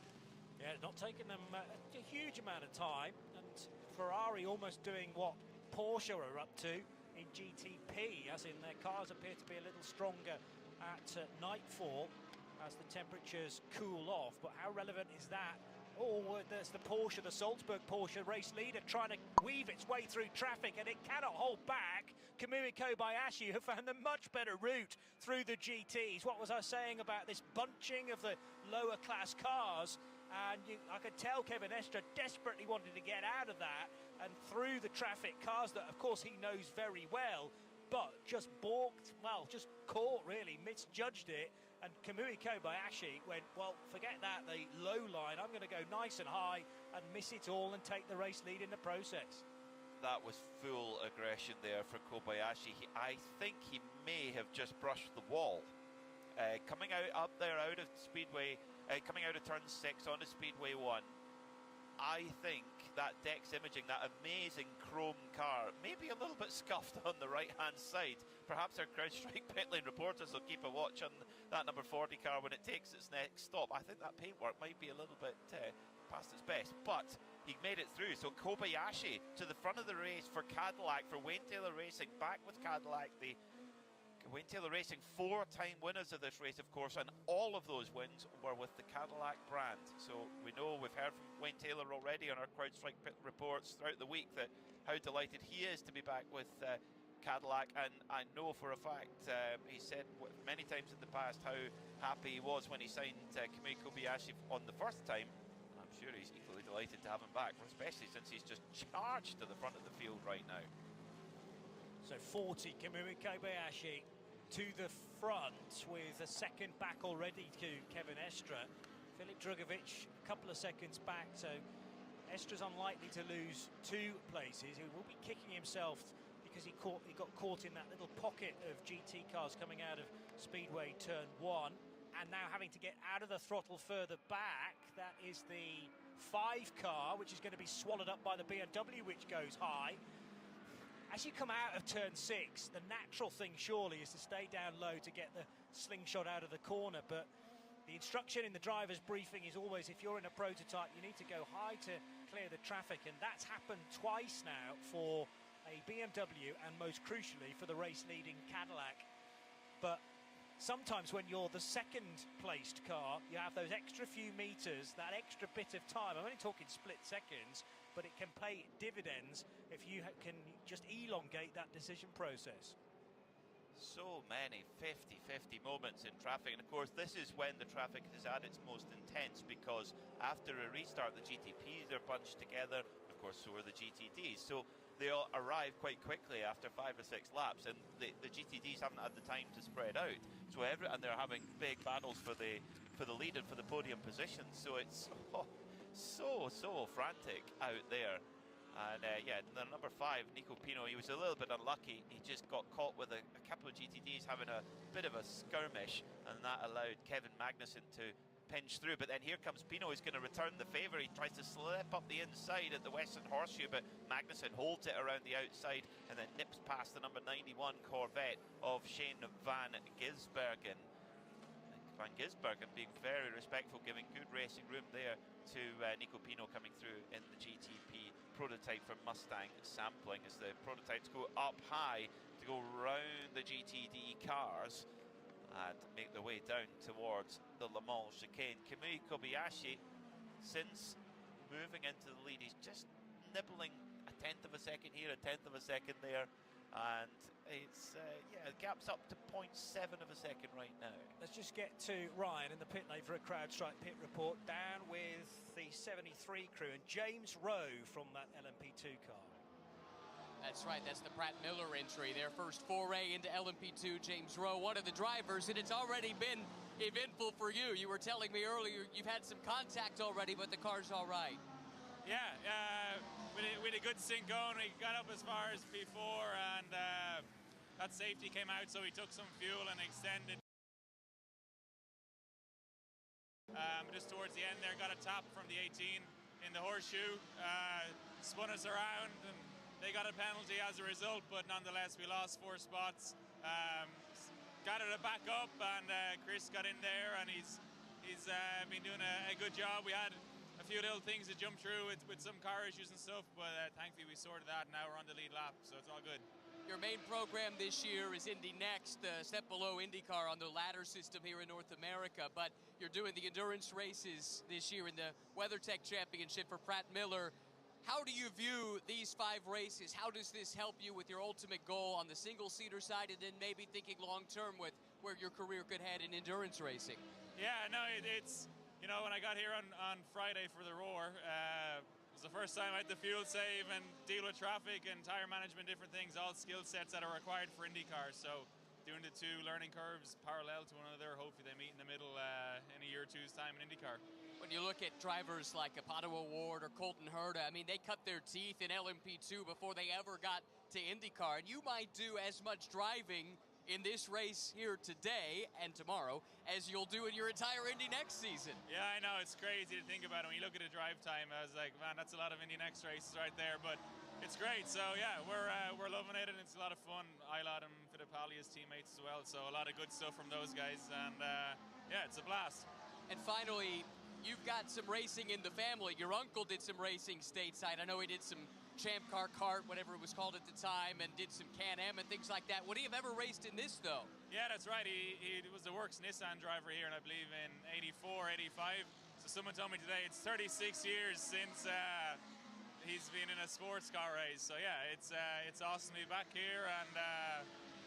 Yeah, not taking them a huge amount of time, and Ferrari almost doing what Porsche are up to in GTP, as in their cars appear to be a little stronger at nightfall as the temperatures cool off. But how relevant is that? Oh, there's the Porsche, the Salzburg Porsche race leader, trying to weave its way through traffic, and it cannot hold back. Kamui Kobayashi have found a much better route through the GTs. What was I saying about this bunching of the lower class cars? And I could tell Kevin Estre desperately wanted to get out of that and through the traffic, cars that, of course, he knows very well, but just balked, well, just caught, really, misjudged it. And Kamui Kobayashi went, well, forget that, the low line, I'm going to go nice and high and miss it all and take the race lead in the process. That was full aggression there for Kobayashi. I think he may have just brushed the wall. Coming out up there out of Speedway, coming out of turn 6 onto Speedway 1, I think that Dex Imaging, that amazing chrome car, maybe a little bit scuffed on the right-hand side. Perhaps our CrowdStrike pit lane reporters will keep a watch on that number 40 car when it takes its next stop. I think that paintwork might be a little bit past its best, but he made it through. So Kobayashi to the front of the race for Cadillac, for Wayne Taylor Racing, back with Cadillac. The Wayne Taylor Racing, 4-time winners of this race, of course, and all of those wins were with the Cadillac brand. So we know, we've heard from Wayne Taylor already on our CrowdStrike pit reports throughout the week that how delighted he is to be back with Cadillac, and I know for a fact he said many times in the past how happy he was when he signed Kamui Kobayashi on the first time. I'm sure he's equally delighted to have him back, especially since he's just charged to the front of the field right now. So 40, Kamui Kobayashi to the front with a second back already to Kevin Estre. Filip Drugovich a couple of seconds back, so Estre's unlikely to lose 2 places. He will be kicking himself because he got caught in that little pocket of GT cars coming out of Speedway Turn 1, and now having to get out of the throttle further back. That is the 5 car, which is going to be swallowed up by the BMW, which goes high. As you come out of turn 6, the natural thing surely is to stay down low to get the slingshot out of the corner, but the instruction in the driver's briefing is always, if you're in a prototype, you need to go high to clear the traffic, and that's happened twice now for a BMW and most crucially for the race-leading Cadillac. But sometimes when you're the second placed car, you have those extra few meters, that extra bit of time. I'm only talking split seconds, but it can pay dividends if you can just elongate that decision process. So many 50-50 moments in traffic, and of course this is when the traffic is at its most intense, because after a restart the GTPs are bunched together, of course so are the GTDs, so they all arrive quite quickly after 5 or 6 laps, and the GTDs haven't had the time to spread out, so and they're having big battles for the lead and for the podium position, so it's so frantic out there. And yeah, the number 5, Nico Pino, he was a little bit unlucky. He just got caught with a couple of GTDs having a bit of a skirmish, and that allowed Kevin Magnussen to pinch through. But then here comes Pino, who's going to return the favour. He tries to slip up the inside at the Western Horseshoe, but Magnussen holds it around the outside and then nips past the number 91 Corvette of Shane Van Gisbergen. Van Gisbergen being very respectful, giving good racing room there to Nico Pino coming through in the GTP prototype from Mustang Sampling, as the prototypes go up high to go round the GTD cars and make their way down towards the Le Mans chicane. Kamui Kobayashi, since moving into the lead, he's just nibbling a 1/10 of a second here, a 1/10 of a second there, and it's yeah, the gap's up to 0.7 of a second right now. Let's just get to Ryan in the pit lane for a CrowdStrike pit report, down with the 73 crew and James Rowe from that LMP2 car. That's right, that's the Pratt Miller entry, their first foray into LMP2. James Rowe, one of the drivers, and it's already been eventful for you. You were telling me earlier you've had some contact already, but the car's all right. Yeah, with a good sync going, we got up as far as P4, and that safety came out, so we took some fuel and extended. Just towards the end there, got a tap from the 18 in the horseshoe, spun us around, and they got a penalty as a result, but nonetheless we lost 4 spots. Gathered it back up, and Chris got in there, and he's been doing a good job. We had a few little things to jump through with some car issues and stuff, but thankfully we sorted that, and now we're on the lead lap, so it's all good. Your main program this year is Indy Next, step below IndyCar on the ladder system here in North America, but you're doing the endurance races this year in the WeatherTech Championship for Pratt Miller. How do you view these 5 races? How does this help you with your ultimate goal on the single-seater side, and then maybe thinking long-term with where your career could head in endurance racing? Yeah, no, it's, you know, when I got here on Friday for the Roar, it was the first time I had to fuel save and deal with traffic and tire management, different things, all skill sets that are required for IndyCar. So doing the 2 learning curves parallel to one another, hopefully they meet in the middle in a year or two's time in IndyCar. When you look at drivers like Pato O'Ward or Colton Herta, I mean, they cut their teeth in LMP2 before they ever got to IndyCar. And you might do as much driving in this race here today and tomorrow as you'll do in your entire Indy Next season. Yeah, I know, it's crazy to think about it. When you look at the drive time, I was like, man, that's a lot of Indy Next races right there, but it's great. So yeah, we're loving it, and it's a lot of fun. Ilad and Fittipaldi as teammates as well, so a lot of good stuff from those guys, and yeah, it's a blast. And finally, you've got some racing in the family. Your uncle did some racing stateside. I know he did some Champ Car Kart, whatever it was called at the time, and did some Can-Am and things like that. Would he have ever raced in this, though? Yeah, that's right. He was the Works Nissan driver here, and I believe in 84, 85. So someone told me today it's 36 years since he's been in a sports car race. So yeah, it's awesome to be back here, and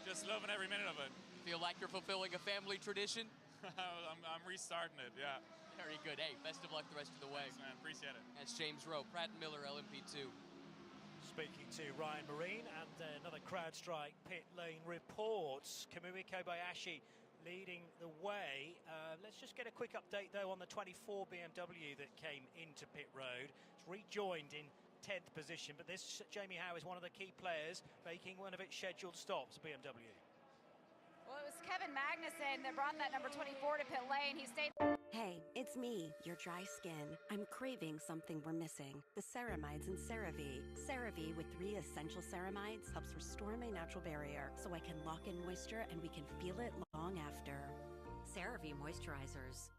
just loving every minute of it. Feel like you're fulfilling a family tradition? I'm restarting it, yeah. Very good. Hey, best of luck the rest of the way. Thanks, man. Appreciate it. That's James Rowe, Pratt Miller, LMP2. Speaking to Ryan Marine, and another CrowdStrike pit lane reports. Kamui Kobayashi leading the way. Let's just get a quick update, though, on the 24 BMW that came into pit road. It's rejoined in 10th position, but this, Jamie Howe, is one of the key players making one of its scheduled stops, BMW. Well, it was Kevin Magnussen that brought that number 24 to pit lane. He stayed. Hey, it's me, your dry skin. I'm craving something we're missing. The ceramides in CeraVe. CeraVe with 3 essential ceramides helps restore my natural barrier so I can lock in moisture and we can feel it long after. CeraVe moisturizers.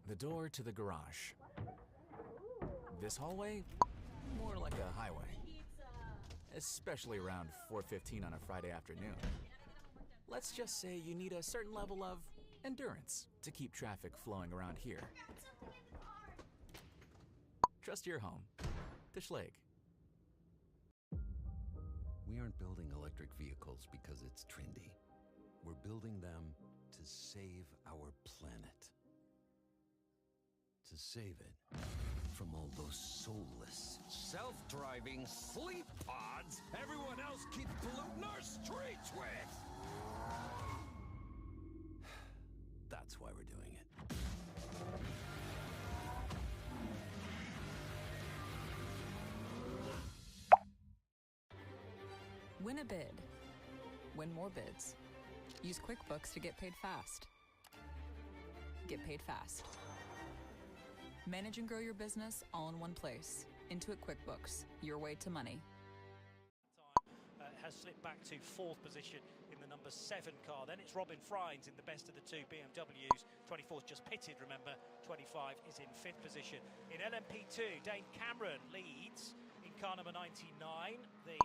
The door to the garage. This hallway, more like a highway. Especially around 4:15 on a Friday afternoon. Let's just say you need a certain level of endurance to keep traffic flowing around here. Trust your home to Schlage. We aren't building electric vehicles because it's trendy. We're building them to save our planet. To save it from all those soulless, self-driving sleep pods everyone else keeps polluting our streets with. Win a bid. Win more bids. Use QuickBooks to get paid fast. Get paid fast. Manage and grow your business all in one place. Intuit QuickBooks, your way to money. Has slipped back to 4th position in the number 7 car. Then it's Robin Freins in the best of the 2 BMWs. 24's just pitted, remember. 25 is in 5th position. In LMP2, Dane Cameron leads in car number 99. The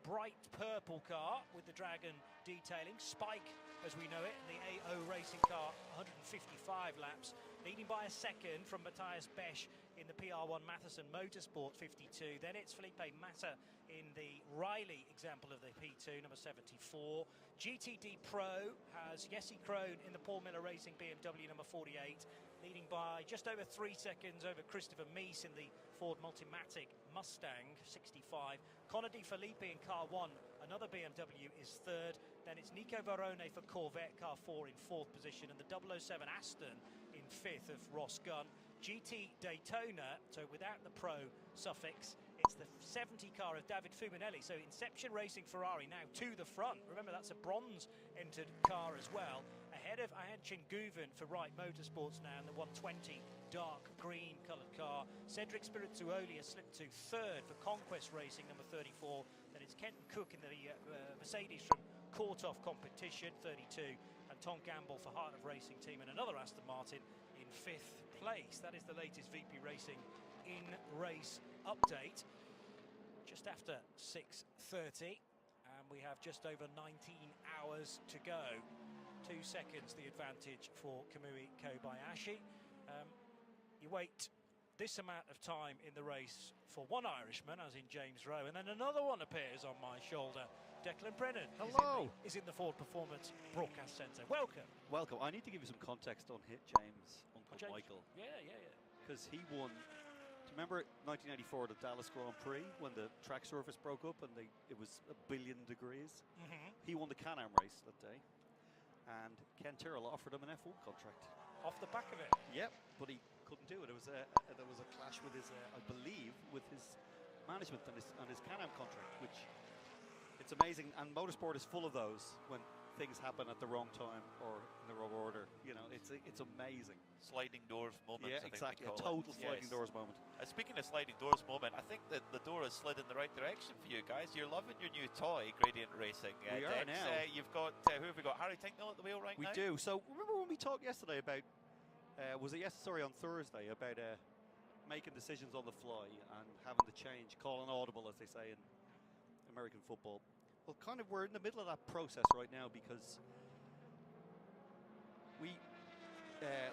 bright purple car with the Dragon detailing. Spike, as we know it, the AO racing car, 155 laps. Leading by a second from Matthias Besch in the PR1 Matheson Motorsport 52. Then it's Felipe Massa in the Riley example of the P2, number 74. GTD Pro has Jesse Krohn in the Paul Miller Racing BMW number 48, leading by just over 3 seconds over Christopher Meese in the Ford Multimatic Mustang 65. Conor Di Felipe in car 1, another BMW, is 3rd. Then it's Nico Varone for Corvette, car 4 in 4th position, and the 007 Aston in 5th of Ross Gunn. GT Daytona, so without the Pro suffix, it's the 70 car of David Fuminelli. So Inception Racing Ferrari now to the front. Remember, that's a bronze entered car as well. Ahead of Ayhan Chinguven for Wright Motorsports now in the 120 dark green coloured car. Cedric Spirizzuoli has slipped to 3rd for Conquest Racing, number 34. Then it's Kenton Cook in the Mercedes from Korthoff Competition, 32. And Tom Gamble for Heart of Racing Team and another Aston Martin in 5th place. That is the latest VP Racing in-race update. Just after 6:30, and we have just over 19 hours to go. 2 seconds the advantage for Kamui Kobayashi. You wait this amount of time in the race for one Irishman, as in James Rowe, and then another one appears on my shoulder. Declan Brennan is in the Ford Performance Broadcast Centre. Welcome. Welcome. I need to give you some context on James, Uncle James. Michael. Yeah. Because he won. Do you remember 1994, the Dallas Grand Prix, when the track surface broke up and it was 1 billion degrees? Mm-hmm. He won the Can-Am race that day, and Ken Tyrrell offered him an F1 contract. Off the back of it? Yep, but he couldn't do it. There was a clash with his, I believe, with his management and his Can-Am contract, which it's amazing. And motorsport is full of those when things happen at the wrong time or in the wrong order. You know, it's amazing. Sliding doors moment. Yeah, exactly. A total sliding doors moment. Speaking of sliding doors moment, I think that the door has slid in the right direction for you guys. You're loving your new toy, Gradient Racing. We are now. You've got, who have we got? Harry Tinknell at the wheel right now? We do. So remember when we talked yesterday about, on Thursday, about making decisions on the fly and having to change, call an audible, as they say in American football. Well, kind of we're in the middle of that process right now because we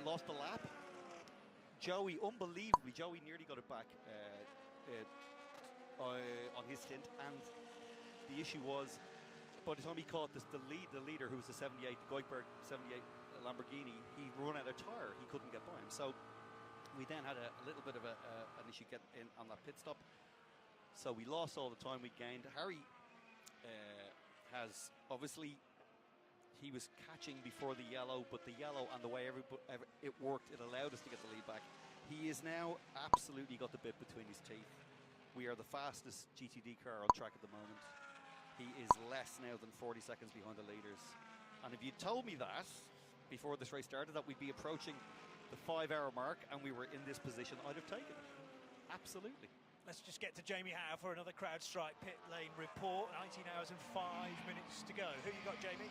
lost a lap. Unbelievably, Joey nearly got it back on his stint, and the issue was by the time he caught the leader, who was the 78, the Goldberg 78 Lamborghini, he run out of tyre. He couldn't get by him. So we then had a little bit of an issue getting in on that pit stop. So we lost all the time we gained. Harry has obviously, he was catching before the yellow, but the yellow and the way it worked, it allowed us to get the lead back. He is now absolutely got the bit between his teeth. We are the fastest GTD car on track at the moment. He is less now than 40 seconds behind the leaders. And if you told me that before this race started, that we'd be approaching the 5-hour mark and we were in this position, I'd have taken it. Absolutely. Let's just get to Jamie Howe for another CrowdStrike pit lane report. 19 hours and 5 minutes to go. Who you got, Jamie?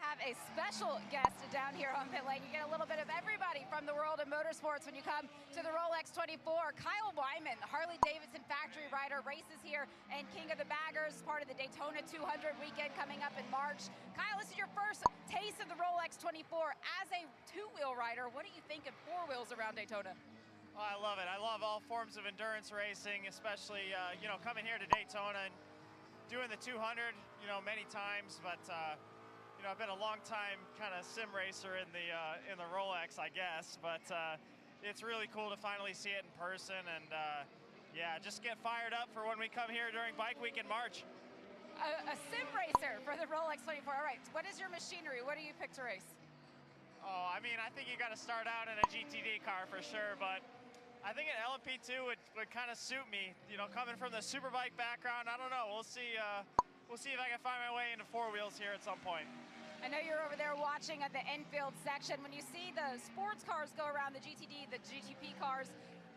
Have a special guest down here on pit lane. You get a little bit of everybody from the world of motorsports when you come to the Rolex 24. Kyle Wyman, the Harley-Davidson factory rider, races here and King of the Baggers, part of the Daytona 200 weekend coming up in March. Kyle, this is your first taste of the Rolex 24 as a two-wheel rider. What do you think of four wheels around Daytona? Oh, I love it. I love all forms of endurance racing, especially, coming here to Daytona and doing the 200, many times, but, I've been a long time kind of sim racer in the Rolex, I guess, but it's really cool to finally see it in person, and just get fired up for when we come here during Bike Week in March. A sim racer for the Rolex 24. All right, what is your machinery? What do you pick to race? Oh, I think you got to start out in a GTD car for sure, but I think an LMP2 would kind of suit me. You know, coming from the superbike background, I don't know. We'll see. We'll see if I can find my way into four wheels here at some point. I know you're over there watching at the infield section. When you see the sports cars go around, the GTD, the GTP cars,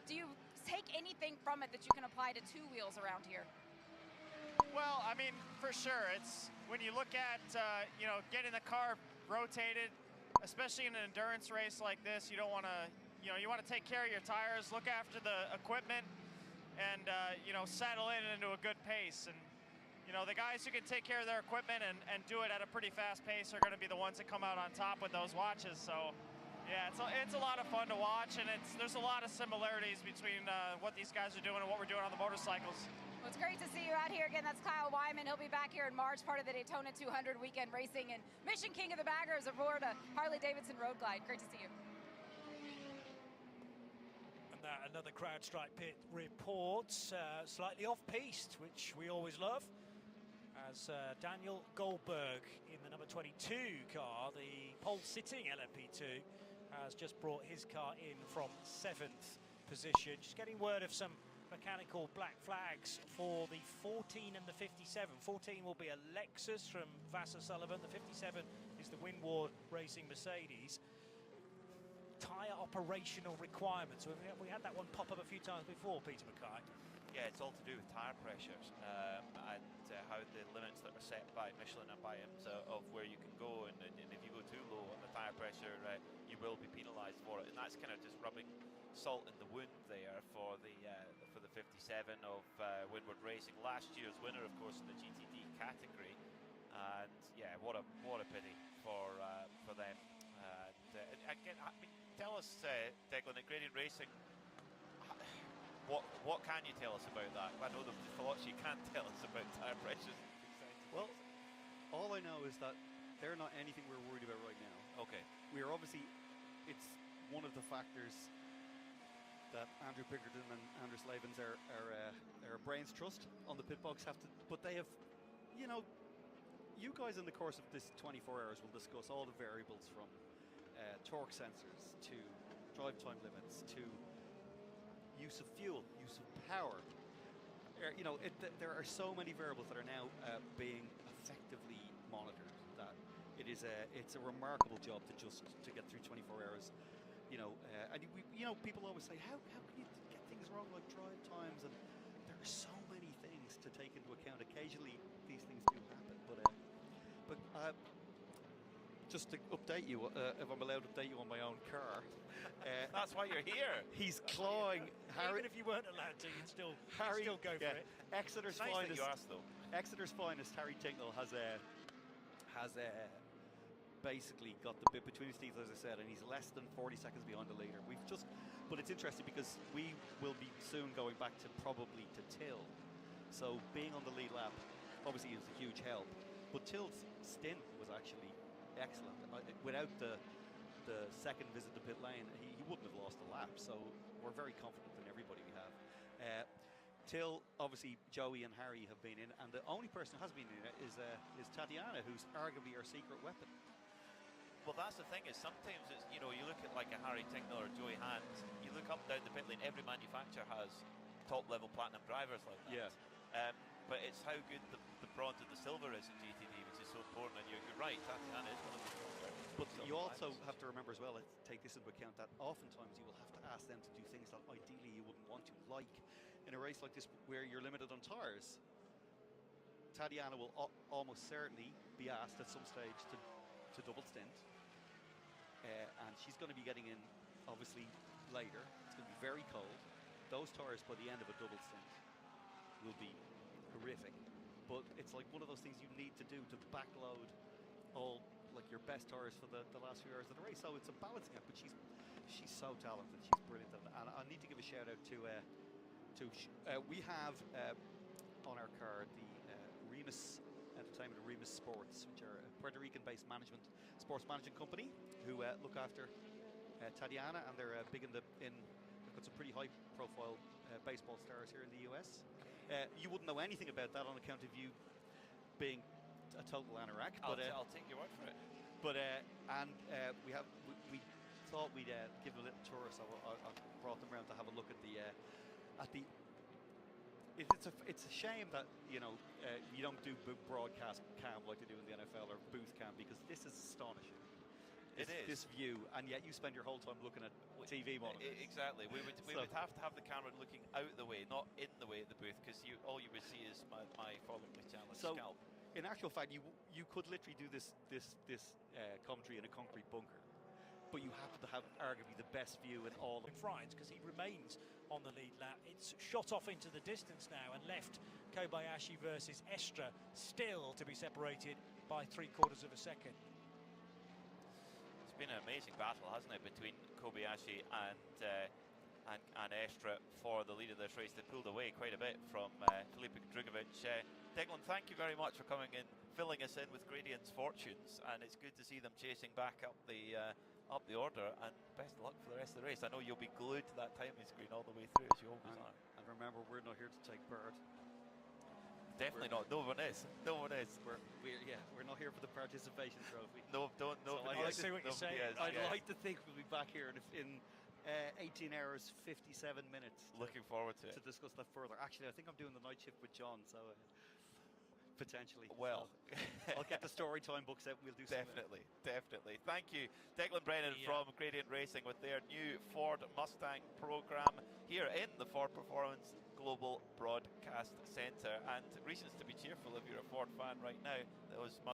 do you take anything from it that you can apply to two wheels around here? Well, I mean, for sure. It's when you look at, you know, getting the car rotated, especially in an endurance race like this, you don't want to, you know, you want to take care of your tires, look after the equipment, and, you know, settle into a good pace. And, you know, the guys who can take care of their equipment and do it at a pretty fast pace are going to be the ones that come out on top with those watches. So, yeah, it's a lot of fun to watch, and there's a lot of similarities between what these guys are doing and what we're doing on the motorcycles. Well, it's great to see you out here again. That's Kyle Wyman. He'll be back here in March, part of the Daytona 200 weekend racing, and Mission King of the Baggers aboard a Harley-Davidson Road Glide. Great to see you. And that another CrowdStrike pit report, slightly off-piste, which we always love, as Daniel Goldberg in the number 22 car, the pole-sitting LMP2, has just brought his car in from 7th position. Just getting word of some mechanical black flags for the 14 and the 57. 14 will be a Lexus from Vassar Sullivan. The 57 is the Winward Racing Mercedes. Tyre operational requirements. We had that one pop up a few times before, Peter Mackay. Yeah, it's all to do with tyre pressures and how the limits that are set by Michelin and by IMSA of where you can go, and if you go too low on the tyre pressure, you will be penalised for it, and that's kind of just rubbing salt in the wound there for the 57 of Winward Racing, last year's winner, of course, in the GTD category, and yeah, what a pity for them. And again, I mean, tell us, Declan, at Gradient Racing, what can you tell us about that? I know there's lots you can't tell us about tyre pressures. Well, all I know is that they're not anything we're worried about right now. Okay. We are obviously, it's one of the factors that Andrew Pinkerton and Anders Lavens, our brains trust on the pit box, have to, but they have, you know, you guys in the course of this 24 hours will discuss all the variables from torque sensors to drive time limits to use of fuel, use of power. You know, there are so many variables that are now being effectively monitored that it's a remarkable job to get through 24 hours. You know, and you know, people always say, how can you get things wrong like drive times? And there are so many things to take into account. Occasionally, these things do happen, but just to update you, if I'm allowed to update you on my own car. That's why you're here. He's clawing. Harry, even if you weren't allowed to, you'd still go for it. Exeter's nice finest. That you asked, though. Exeter's finest, Harry Tingle, has basically got the bit between his teeth, as I said, and he's less than 40 seconds behind the leader. But it's interesting because we will be soon going back to probably to Till. So being on the lead lap obviously is a huge help. But Till's stint was actually excellent. Without the second visit to pit lane, he wouldn't have lost a lap. So we're very confident in everybody we have. Till, obviously, Joey and Harry have been in, and the only person who has been in it is Tatiana, who's arguably our secret weapon. Well, that's the thing, is sometimes it's, you know, you look at like a Harry Tingle or Joey Hand, you look up and down the pit lane, every manufacturer has top level platinum drivers like that. Yeah. But it's how good the bronze and the silver is in GTD, which is so important. And you're right, Tatiana is one of the But you also have to remember as well, take this into account, that oftentimes you will have to ask them to do things that ideally you wouldn't want to, like in a race like this where you're limited on tyres. Tatiana will almost certainly be asked at some stage to double stint, and she's going to be getting in obviously later. It's going to be very cold. Those tyres by the end of a double stint will be horrific, but it's like one of those things you need to do to backload all like your best tyres for the last few hours of the race. So it's a balancing act, but she's so talented, she's brilliant, and I need to give a shout out to we have on our car the Remus Entertainment and Remus Sports, which are a Puerto Rican-based sports management company who look after Tatiana, and they're big they've got some pretty high-profile baseball stars here in the US. You wouldn't know anything about that on account of you being a total anorak, but I'll take your word for it. But we thought we'd give them a little tour, so I brought them around to have a look at the. It's a shame that you don't do broadcast cam like they do in the NFL or booth cam, because this is astonishing. It is. This view, and yet you spend your whole time looking at TV monitors. Exactly. We would have to have the camera looking out the way, not in the way of the booth, because all you would see is my followingly challenged scalp. In actual fact, you could literally do this commentary in a concrete bunker, but you happen to have arguably the best view in all of Fried, because he remains on the lead lap. It's shot off into the distance now and left Kobayashi versus Estra still to be separated by 3/4 of a second. It's been an amazing battle, hasn't it, between Kobayashi and Estra for the lead of this race. They pulled away quite a bit from Felipe Drugovic. Declan, thank you very much for coming in, filling us in with Gradient's fortunes, and it's good to see them chasing back up the order, and best of luck for the rest of the race. I know you'll be glued to that timing screen all the way through, as you always are. And remember, we're not here to take part. Definitely not. No one is. No one is. We're not here for the participation trophy. No, don't. So I see what you're saying. I'd like to think we'll be back here in 18 hours 57 minutes. Looking forward to it. To discuss that further. Actually, I think I'm doing the night shift with John, so potentially. Well, so I'll get the story time books out. We'll do definitely. Thank you, Declan Brennan from Gradient Racing, with their new Ford Mustang program here in the Ford Performance Global Broadcast Centre. And reasons to be cheerful if you're a Ford fan right now. Those